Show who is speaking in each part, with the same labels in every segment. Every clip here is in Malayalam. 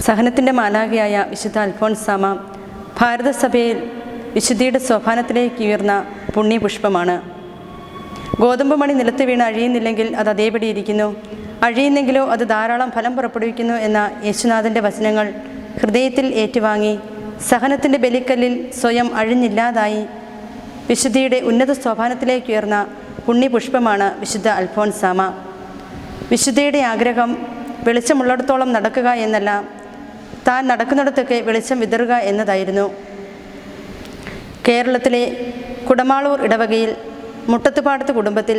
Speaker 1: സഹനത്തിൻ്റെ മാലാഖയായ വിശുദ്ധ അൽഫോൻസാമ ഭാരതസഭയിൽ വിശുദ്ധിയുടെ സോപാനത്തിലേക്ക് ഉയർന്ന പുണ്യപുഷ്പമാണ്. ഗോതമ്പ് മണി നിലത്ത് വീണ് അഴിയുന്നില്ലെങ്കിൽ അത് അതേപടി ഇരിക്കുന്നു, അഴിയുന്നെങ്കിലോ അത് ധാരാളം ഫലം പുറപ്പെടുവിക്കുന്നു എന്ന യേശുനാഥൻ്റെ വചനങ്ങൾ ഹൃദയത്തിൽ ഏറ്റുവാങ്ങി സഹനത്തിൻ്റെ ബലിക്കല്ലിൽ സ്വയം അഴിഞ്ഞില്ലാതായി വിശുദ്ധിയുടെ ഉന്നത സോപാനത്തിലേക്ക് ഉയർന്ന പുണ്യപുഷ്പമാണ് വിശുദ്ധ അൽഫോൻസാമ. വിശുദ്ധിയുടെ ആഗ്രഹം വെളിച്ചമുള്ളിടത്തോളം നടക്കുക എന്നല്ല, താൻ നടക്കുന്നിടത്തൊക്കെ വെളിച്ചം വിതറുക എന്നതായിരുന്നു. കേരളത്തിലെ കുടമാളൂർ ഇടവകയിൽ മുട്ടത്തുപാടത്ത് കുടുംബത്തിൽ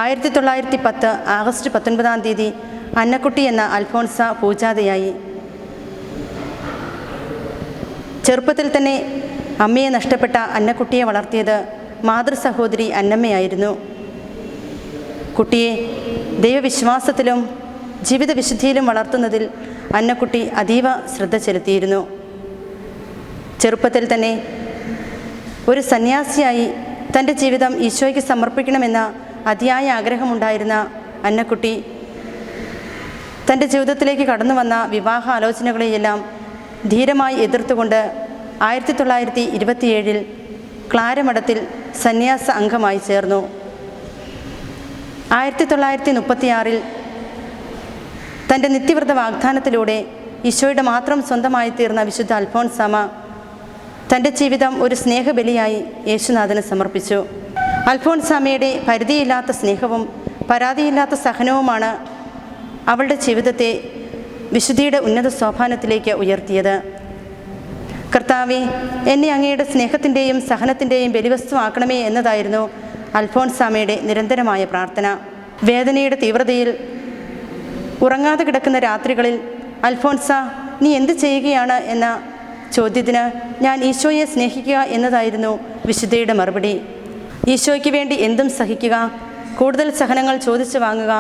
Speaker 1: 1910 ആഗസ്റ്റ് 19 അന്നക്കുട്ടി എന്ന അൽഫോൻസ പൂജാതയായി. ചെറുപ്പത്തിൽ തന്നെ അമ്മയെ നഷ്ടപ്പെട്ട അന്നക്കുട്ടിയെ വളർത്തിയത് മാതൃസഹോദരി അന്നമ്മയായിരുന്നു. കുട്ടിയെ ദൈവവിശ്വാസത്തിലും ജീവിത വിശുദ്ധിയിലും വളർത്തുന്നതിൽ അന്നക്കുട്ടി അതീവ ശ്രദ്ധ ചെലുത്തിയിരുന്നു. ചെറുപ്പത്തിൽ തന്നെ ഒരു സന്യാസിയായി തൻ്റെ ജീവിതം ഈശോയ്ക്ക് സമർപ്പിക്കണമെന്ന അതിയായ ആഗ്രഹമുണ്ടായിരുന്ന അന്നക്കുട്ടി തൻ്റെ ജീവിതത്തിലേക്ക് കടന്നു വന്ന വിവാഹ ആലോചനകളെയെല്ലാം ധീരമായി എതിർത്തുകൊണ്ട് 1927 ക്ലാരമഠത്തിൽ സന്യാസ അംഗമായി ചേർന്നു. 1936 തൻ്റെ നിത്യവ്രത വാഗ്ദാനത്തിലൂടെ ഈശോയുടെ മാത്രം സ്വന്തമായി തീർന്ന വിശുദ്ധ അൽഫോൻസാമ തൻ്റെ ജീവിതം ഒരു സ്നേഹബലിയായി യേശുനാഥന് സമർപ്പിച്ചു. അൽഫോൻസാമയുടെ പരിധിയില്ലാത്ത സ്നേഹവും പരാതിയില്ലാത്ത സഹനവുമാണ് അവളുടെ ജീവിതത്തെ വിശുദ്ധിയുടെ ഉന്നത സോപാനത്തിലേക്ക് ഉയർത്തിയത്. കർത്താവേ, എന്നെ അങ്ങയുടെ സ്നേഹത്തിൻ്റെയും സഹനത്തിൻ്റെയും ബലിവസ്തു ആക്കണമേ എന്നതായിരുന്നു അൽഫോൻസാമയുടെ നിരന്തരമായ പ്രാർത്ഥന. വേദനയുടെ തീവ്രതയിൽ ഉറങ്ങാതെ കിടക്കുന്ന രാത്രികളിൽ അൽഫോൻസ, നീ എന്ത് ചെയ്യുകയാണ് എന്ന ചോദ്യത്തിന് ഞാൻ ഈശോയെ സ്നേഹിക്കുക എന്നതായിരുന്നു വിശുദ്ധയുടെ മറുപടി. ഈശോയ്ക്ക് വേണ്ടി എന്തും സഹിക്കുക, കൂടുതൽ സഹനങ്ങൾ ചോദിച്ചു വാങ്ങുക,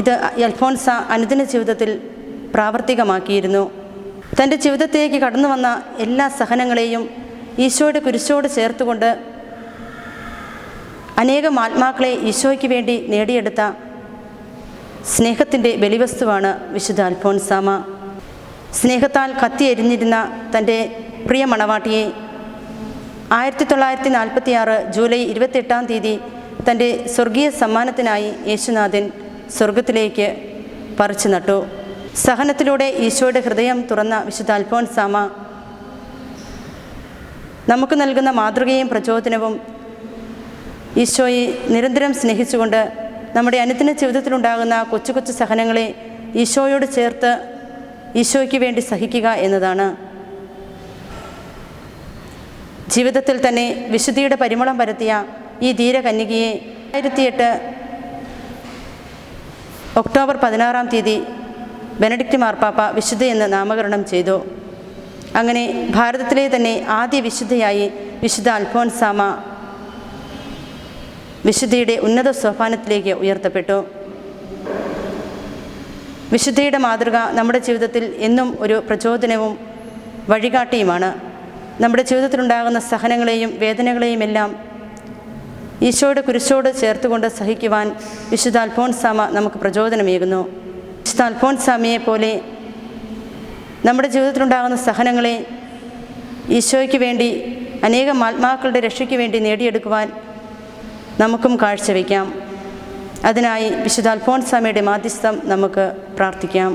Speaker 1: ഇത് അൽഫോൻസ അനുദിന ജീവിതത്തിൽ പ്രാവർത്തികമാക്കിയിരുന്നു. തൻ്റെ ജീവിതത്തിലേക്ക് കടന്നു വന്ന എല്ലാ സഹനങ്ങളെയും ഈശോയുടെ കുരിശോട് ചേർത്തുകൊണ്ട് അനേകം ആത്മാക്കളെ ഈശോയ്ക്ക് വേണ്ടി നേടിയെടുത്ത സ്നേഹത്തിൻ്റെ ബലിവസ്തുവാണ് വിശുദ്ധ അൽഫോൻസാമ. സ്നേഹത്താൽ കത്തിയെരിഞ്ഞിരുന്ന തൻ്റെ പ്രിയ മണവാട്ടിയെ 1946 ജൂലൈ 28 തൻ്റെ സ്വർഗീയ സമ്മാനത്തിനായി യേശുനാഥൻ സ്വർഗത്തിലേക്ക് പറിച്ചു നട്ടു. സഹനത്തിലൂടെ ഈശോയുടെ ഹൃദയം തുറന്ന വിശുദ്ധ അൽഫോൻസാമ നമുക്ക് നൽകുന്ന മാതൃകയും പ്രചോദനവും ഈശോയെ നിരന്തരം സ്നേഹിച്ചുകൊണ്ട് നമ്മുടെ അനുദിന ജീവിതത്തിലുണ്ടാകുന്ന കൊച്ചു കൊച്ചു സഹനങ്ങളെ ഈശോയോട് ചേർത്ത് ഈശോയ്ക്ക് വേണ്ടി സഹിക്കുക എന്നതാണ്. ജീവിതത്തിൽ തന്നെ വിശുദ്ധിയുടെ പരിമളം പരത്തിയ ഈ ധീരകന്യകയെ 2008 ഒക്ടോബർ 16 ബെനഡിക്റ്റ് മാർപ്പാപ്പ വിശുദ്ധ എന്ന് നാമകരണം ചെയ്തു. അങ്ങനെ ഭാരതത്തിലെ തന്നെ ആദ്യ വിശുദ്ധയായി വിശുദ്ധ അൽഫോൻസാമ വിശുദ്ധിയുടെ ഉന്നത സോപാനത്തിലേക്ക് ഉയർത്തപ്പെട്ടു. വിശുദ്ധിയുടെ മാതൃക നമ്മുടെ ജീവിതത്തിൽ എന്നും ഒരു പ്രചോദനവും വഴികാട്ടിയുമാണ്. നമ്മുടെ ജീവിതത്തിലുണ്ടാകുന്ന സഹനങ്ങളെയും വേദനകളെയും എല്ലാം ഈശോയുടെ കുരിശോട് ചേർത്തുകൊണ്ട് സഹിക്കുവാൻ വിശുദ്ധ അൽഫോൻസാമ നമുക്ക് പ്രചോദനമേകുന്നു. വിശുദ്ധ അൽഫോൻസാമയെ പോലെ നമ്മുടെ ജീവിതത്തിലുണ്ടാകുന്ന സഹനങ്ങളെ ഈശോയ്ക്ക് വേണ്ടി അനേകം ആത്മാക്കളുടെ രക്ഷയ്ക്ക് വേണ്ടി നേടിയെടുക്കുവാൻ നമുക്കും കാഴ്ചവെക്കാം. അതിനായി വിശുദ്ധ അൽഫോൻസാമയുടെ മാധ്യസ്ഥം നമുക്ക് പ്രാർത്ഥിക്കാം.